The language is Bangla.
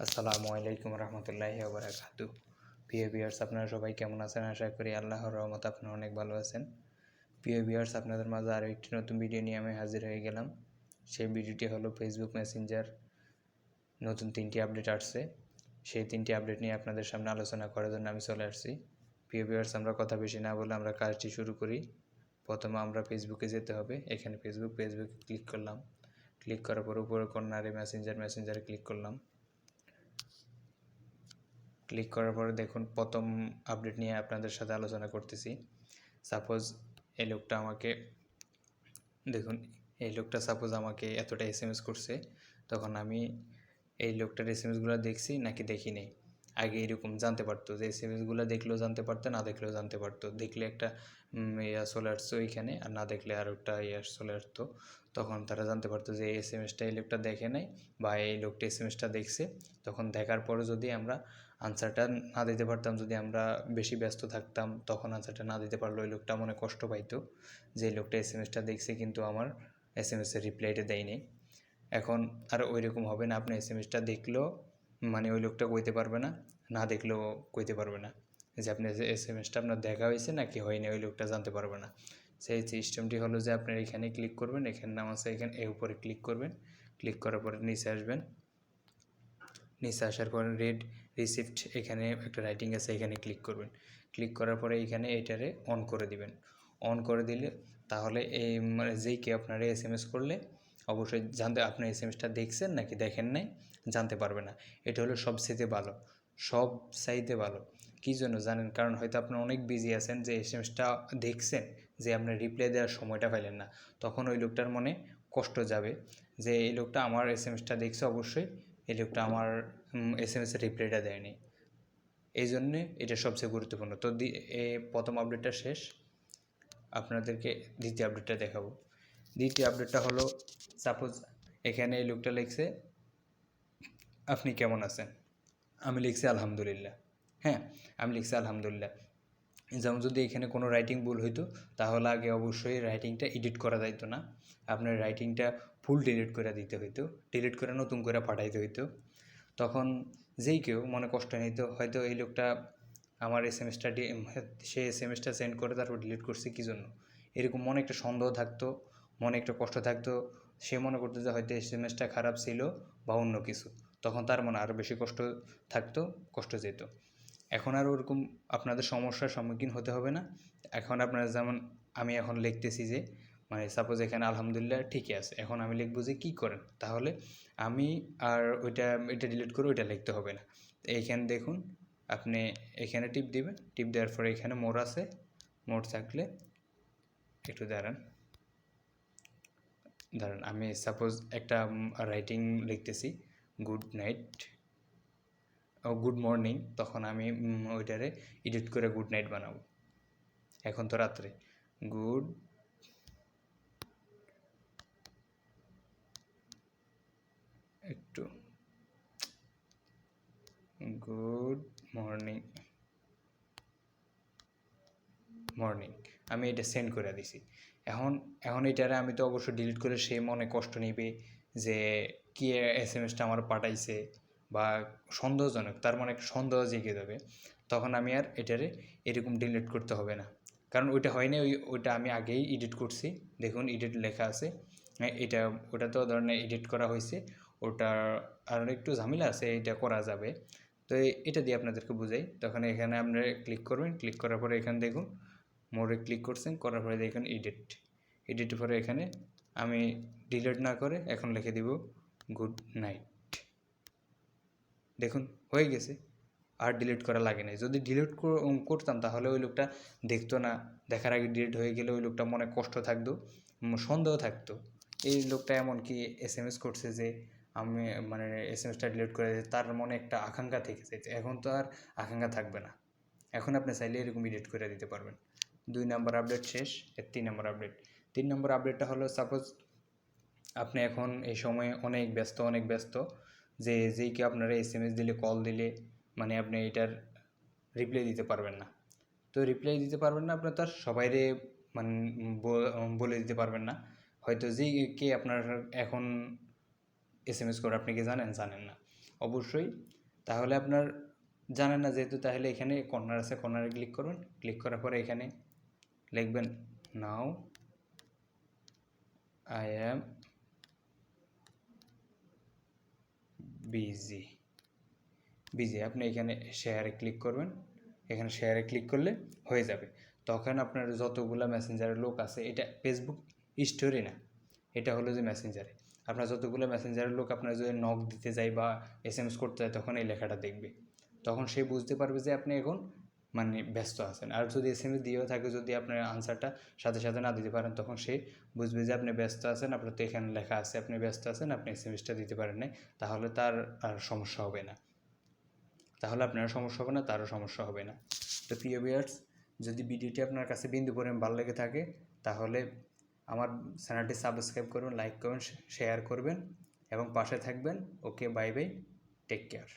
আসসালামু আলাইকুম রহমতুল্লাহি ওয়া বারাকাতুহু। প্রিয় ভিউয়ার্স, আপনারা সবাই কেমন আছেন? আশা করি আল্লাহর রহমতে আপনারা অনেক ভালো আছেন। প্রিয় ভিউয়ার্স, আপনাদের মাঝে আরও একটি নতুন ভিডিও নিয়ে আমি হাজির হয়ে গেলাম। সেই ভিডিওটি হলো ফেসবুক মেসেঞ্জার নতুন 3টি আপডেট আসছে। সেই 3টি আপডেট নিয়ে আপনাদের সামনে আলোচনা করার জন্য আমি চলে আসছি। প্রিয় ভিউয়ার্স, আমরা কথা বেশি না বলে আমরা কাজটি শুরু করি। প্রথমে আমরা ফেসবুকে যেতে হবে। এখানে ফেসবুকে ক্লিক করলাম। ক্লিক করার পর উপরে কর্নারে মেসেঞ্জারে ক্লিক করলাম। ক্লিক করার পরে দেখুন প্রথম আপডেট নিয়ে আপনাদের সাথে আলোচনা করতেছি। সাপোজ এই লোকটা আমাকে সাপোজ আমাকে এতটা এসএমএস করছে, তখন আমি এই লোকটার এসএমএসগুলো দেখছি নাকি দেখি নেই। আগে এরকম জানতে পারতো যে এসএমএসগুলো দেখলেও জানতে পারতো, না দেখলেও জানতে পারতো। দেখলে একটা ইয়া চলে আসতো ওইখানে, আর না দেখলে আর একটা ইয়া চলে আসতো। তখন তারা জানতে পারতো যে এই এসএমএসটা এই লোকটা দেখে নাই বা এই লোকটা এসএমএসটা দেখছে। তখন দেখার পরে যদি আমরা আনসারটা না দিতে পারতাম, যদি আমরা বেশি ব্যস্ত থাকতাম, তখন আনসারটা না দিতে পারলে ওই লোকটা মনে কষ্ট পাইতো যে এই লোকটা এসএমএসটা দেখছে কিন্তু আমার এসএমএসের রিপ্লাইটা দেয়নি। এখন আর ওই রকম হবে না। আপনি এসএমএসটা দেখলেও মানে ওই লোকটা কইতে পারবে না, না দেখলেও কইতে পারবে না যে আপনি এসএমএসটা আপনার দেখা হয়েছে নাকি হয়নি, ওই লোকটা জানতে পারবে না। সেই সিস্টেমটি হলো যে আপনার এখানে ক্লিক করবেন, এখানে নাম আছে, এখানে এর উপরে ক্লিক করবেন। ক্লিক করার পরে নিচে আসবেন। নিচে আসার পরে রেড রিসিপ্ট এখানে একটা রাইটিং আছে, এখানে ক্লিক করবেন। ক্লিক করার পরে এখানে এটারে অন করে দিবেন। অন করে দিলে তাহলে এই মানে যেই কে আপনারা এসএমএস করলে অবশ্যই জানতে আপনার এসএমএসটা দেখছেন নাকি দেখেন নাই জানতে পারবে না। এটা হলো সবচেয়ে ভালো, সবচাইতে ভালো। কী জন্য জানেন? কারণ হয়তো আপনি অনেক বিজি আছেন, যে এসএমএসটা দেখছেন, যে আপনার রিপ্লাই দেওয়ার সময়টা পাইলেন না, তখন ওই লোকটার মনে কষ্ট যাবে যে এই লোকটা আমার এসএমএসটা দেখছে, অবশ্যই এই লোকটা আমার এসএমএসের রিপ্লাইটা দেয়নি। এই জন্যে এটা সবচেয়ে গুরুত্বপূর্ণ। তো প্রথম আপডেটটা শেষ, আপনাদেরকে দ্বিতীয় আপডেটটা দেখাবো। দ্বিতীয় আপডেটটা হলো, সাপোজ এখানে এই লোকটা লিখছে আপনি কেমন আছেন, আমি লিখছি আলহামদুলিল্লাহ। হ্যাঁ, আমি লিখছি আলহামদুলিল্লাহ। যেমন যদি এখানে কোনো রাইটিং ভুল হইতো, তাহলে আগে অবশ্যই রাইটিংটা এডিট করা যাইতো না, আপনার রাইটিংটা ফুল ডিলিট করে দিতে হইতো, ডিলিট করে নতুন করে পাঠাইতে হইতো। তখন যেই কেউ মনে কষ্ট নিত, হয়তো এই লোকটা আমার এসএমএসটা সে এসএমএসটা সেন্ড করে তারপর ডিলিট করছে কী জন্য, এরকম মনে একটা সন্দেহ থাকতো, মনে একটা কষ্ট থাকতো। সে মনে করতো যে হয়তো এসএমএসটা খারাপ ছিল বা অন্য কিছু, তখন তার মনে আরও বেশি কষ্ট থাকতো, কষ্ট যেত। এখন আর ওরকম আপনাদের সমস্যার সম্মুখীন হতে হবে না। এখন আপনারা যেমন আমি এখন লিখতেছি যে মানে সাপোজ এখানে আলহামদুলিল্লাহ ঠিকই আছে, এখন আমি লিখবো যে কী করেন, তাহলে আমি আর এটা ডিলিট করে ওইটা লিখতে হবে না। এইখানে দেখুন, আপনি এখানে টিপ দিবেন, টিপ দেওয়ার পরে এখানে মোর আছে, মোর থাকলে একটু দাঁড়ান আমি সাপোজ একটা রাইটিং লিখতেছি গুড নাইট ও গুড মর্নিং, তখন আমি ওইটারে এডিট করে গুড নাইট বানাবো। এখন তো রাত্রে, গুড একটু গুড মর্নিং আমি এটা সেন্ড করে দিছি। এখন এটারে আমি তো অবশ্যই ডিলিট করে, সে মনে কষ্ট নিবে যে কি এসএমএসটা আমার পাঠাইছে বা সন্দেহজনক, তার মনে একটা সন্দেহ জেগে যাবে। তখন আমি আর এটারে এরকম ডিলিট করতে হবে না, কারণ ওইটা হয়নি, ওইটা আমি আগেই এডিট করছি। দেখুন এডিট লেখা আছে, ওটা তো ধরেন এডিট করা হয়েছে, ওটা আর একটু ঝামেলা আছে, এটা করা যাবে। তো এটা দিয়ে আপনাদেরকে বুঝাই। তখন এখানে আপনারা ক্লিক করবেন, ক্লিক করার পরে এখানে দেখুন মোড়ে ক্লিক করছেন, করার পরে দেখুন এডিটের পরে এখানে আমি ডিলিট না করে এখন লিখে দিব গুড নাইট। দেখুন হয়ে গেছে, আর ডিলিট করা লাগে না। যদি ডিলিট করতাম তাহলে ওই লোকটা দেখতো না, দেখার আগে ডিলিট হয়ে গেলে ওই লোকটা মনে কষ্ট থাকতো, সন্দেহ থাকতো এই লোকটা এমন কি এসএমএস করছে যে আমি মানে এসএমএসটা ডিলিট করে, তার মনে একটা আকাঙ্ক্ষা থেকে যেত। এখন তো আর আকাঙ্ক্ষা থাকবে না, এখন আপনি চাইলে এরকম এডিট করে দিতে পারবেন। 2 নম্বর আপডেট শেষ। 3 নম্বর আপডেট। 3 নম্বর আপডেটটা হলো, সাপোজ আপনি এখন এই সময়ে অনেক ব্যস্ত, যেই কি আপনারা এসএমএস দিলে, কল দিলে মানে আপনি এটার রিপ্লাই দিতে পারবেন না। তো রিপ্লাই দিতে পারবেন না, আপনার তার সবাইরে মানে বলে দিতে পারবেন না। হয়তো যেই কে আপনার এখন এসএমএস করে আপনি কি জানেন না। অবশ্যই। তাহলে আপনার জানেন না যেহেতু, তাহলে এখানে কর্নার আছে, কর্নারে ক্লিক করুন। ক্লিক করার পরে এখানে লিখবেন নাও আই অ্যাম বিজি। আপনি এখানে শেয়ারে ক্লিক করবেন। এখানে শেয়ারে ক্লিক করলে হয়ে যাবে। তখন আপনার যতগুলো মেসেঞ্জারের লোক আছে, এটা ফেসবুক স্টোরি না, এটা হলো যে মেসেঞ্জারে আপনার যতগুলো মেসেঞ্জারের লোক আপনার যদি নক দিতে যায় বা এসএমএস করতে যায়, তখন এই লেখাটা দেখবে। তখন সে বুঝতে পারবে যে আপনি এখন মানে ব্যস্ত আছেন। আর যদি এসএমএস দিয়েও থাকে, যদি আপনার আনসারটা সাথে সাথে না দিতে পারেন, তখন সে বুঝবে যে আপনি ব্যস্ত আছেন। আপনার তো এখানে লেখা আছে আপনি ব্যস্ত আছেন, আপনি এসএমএসটা দিতে পারেন নাই। তাহলে তার আর সমস্যা হবে না, তাহলে আপনারও সমস্যা হবে না, তারও সমস্যা হবে না। তো প্রিয় ভিউয়ার্স, যদি ভিডিওটি আপনার কাছে বিন্দু পরিমাণ ভালো লেগে থাকে, তাহলে আমার চ্যানেলটি সাবস্ক্রাইব করবেন, লাইক করবেন, শেয়ার করবেন এবং পাশে থাকবেন। ওকে, বাই বাই, টেক কেয়ার।